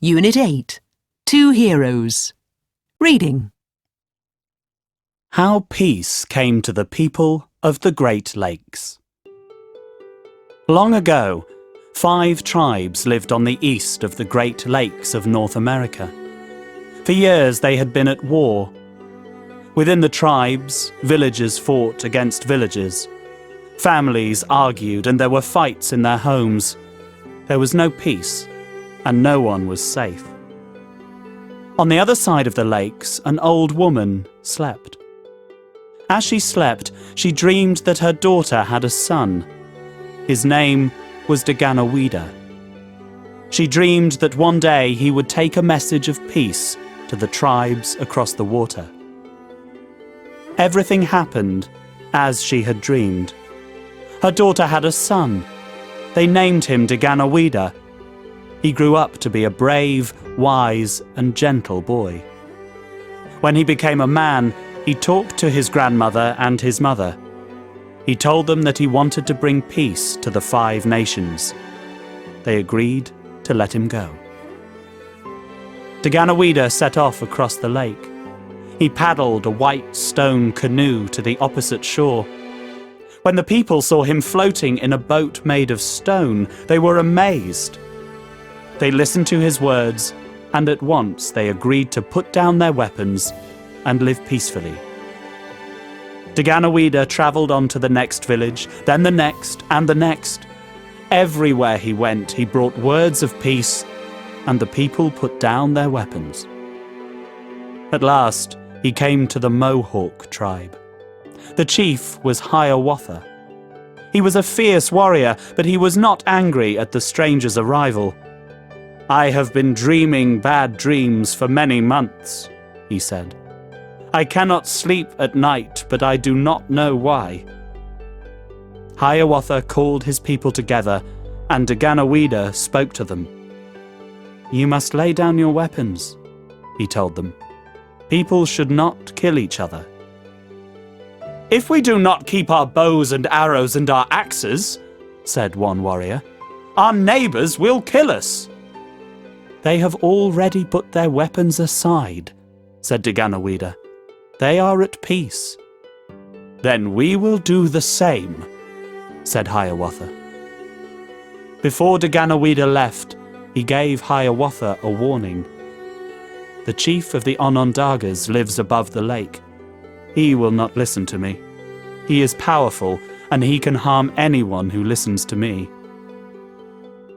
Unit 8. Two Heroes. Reading. How peace came to the people of the Great Lakes. Long ago, 5 tribes lived on the east of the Great Lakes of North America. For years they had been at war. Within the tribes, villages fought against villages. Families argued and there were fights in their homes. There was no peace, and no one was safe. On the other side of the lakes, an old woman slept. As she slept, she dreamed that her daughter had a son. His name was Daganoweda. She dreamed that one day he would take a message of peace to the tribes across the water. Everything happened as she had dreamed. Her daughter had a son. They named him Daganoweda. He grew up to be a brave, wise, and gentle boy. When he became a man, he talked to his grandmother and his mother. He told them that he wanted to bring peace to the 5 nations. They agreed to let him go. Daganoweda set off across the lake. He paddled a white stone canoe to the opposite shore. When the people saw him floating in a boat made of stone, they were amazed. They listened to his words, and at once they agreed to put down their weapons and live peacefully. Daganoweda travelled on to the next village, then the next and the next. Everywhere he went, he brought words of peace, and the people put down their weapons. At last, he came to the Mohawk tribe. The chief was Hiawatha. He was a fierce warrior, but he was not angry at the stranger's arrival. "I have been dreaming bad dreams for many months," he said. "I cannot sleep at night, but I do not know why." Hiawatha called his people together, and Daganoweda spoke to them. "You must lay down your weapons," he told them. "People should not kill each other." "If we do not keep our bows and arrows and our axes," said one warrior, "our neighbors will kill us." "They have already put their weapons aside," said Daganoweda. "They are at peace." "Then we will do the same," said Hiawatha. Before Daganoweda left, he gave Hiawatha a warning. "The chief of the Onondagas lives above the lake. He will not listen to me. He is powerful, and he can harm anyone who listens to me."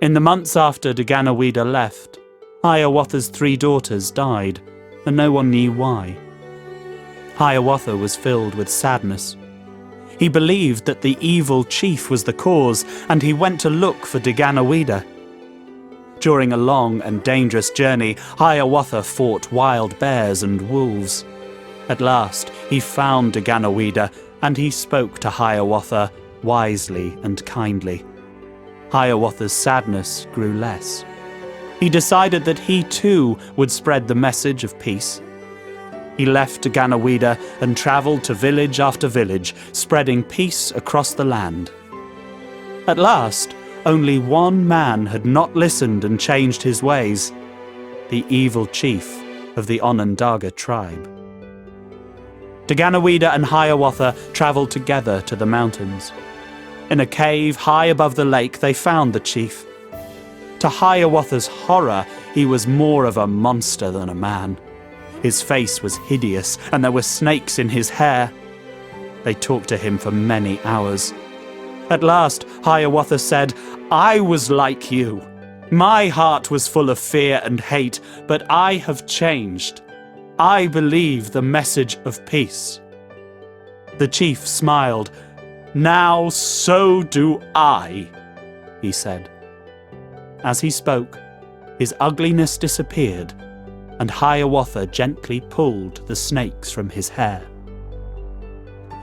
In the months after Daganoweda left, Hiawatha's 3 daughters died, and no one knew why. Hiawatha was filled with sadness. He believed that the evil chief was the cause, and he went to look for Daganoweda. During a long and dangerous journey, Hiawatha fought wild bears and wolves. At last, he found Daganoweda, and he spoke to Hiawatha wisely and kindly. Hiawatha's sadness grew less. He decided that he too would spread the message of peace. He left Daganoweda and travelled to village after village, spreading peace across the land. At last, only one man had not listened and changed his ways: the evil chief of the Onondaga tribe. Daganoweda and Hiawatha travelled together to the mountains. In a cave high above the lake, they found the chief. To Hiawatha's horror, he was more of a monster than a man. His face was hideous, and there were snakes in his hair. They talked to him for many hours. At last, Hiawatha said, "I was like you. My heart was full of fear and hate, but I have changed. I believe the message of peace." The chief smiled. "Now so do I," he said. As he spoke, his ugliness disappeared, and Hiawatha gently pulled the snakes from his hair.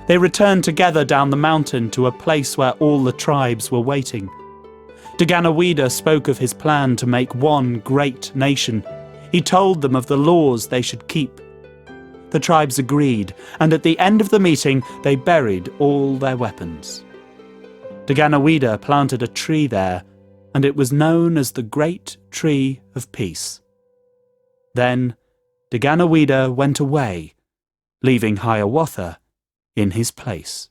They returned together down the mountain to a place where all the tribes were waiting. Daganoweda spoke of his plan to make one great nation. He told them of the laws they should keep. The tribes agreed, and at the end of the meeting, they buried all their weapons. Daganoweda planted a tree there, and it was known as the Great Tree of Peace. Then Daganawida went away, leaving Hiawatha in his place.